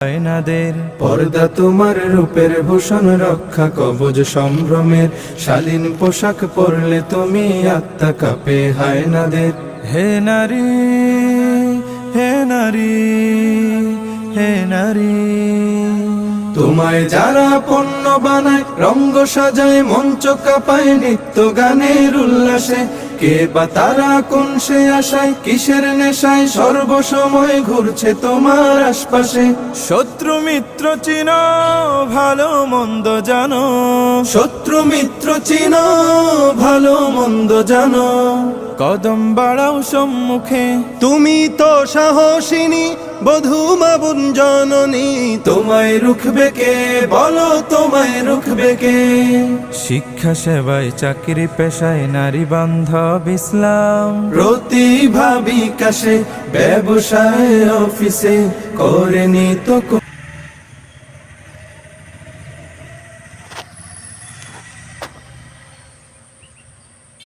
আয়নাদের পর্দা তোমার রূপের ভূষণ, রক্ষা কবচ সম্ভ্রমের শালীন পোশাক পরলে তুমি আত্মা কাঁপে হায়নাদের। হে নারী, হে নারী, হে নারী, তোমায় যারা পণ্য বানায়, রঙ্গ সাজায়, মঞ্চ কাঁপায় নিত্য গানের উল্লাসে, কে বা তারা কোন সে আশায়, কিসের নেশায় সর্বসময় ঘুরছে তোমার আশপাশে। শত্রু মিত্র চিনো, ভালো মন্দ জানো, শত্রু মিত্র চিনো, ভালো মন্দ জানো, কদম বাড়াও সম্মুখে, তুমি তো সাহসিনী বধূ মাবুন জননী, তোমায় রুখবে কে, বলো তোমায় রুখবে কে। শিক্ষা সেবায় চাকরি পেশায় নারী বান্ধব ইসলাম, প্রতিভা বিকাশে ব্যবসায় অফিসে করেনি তো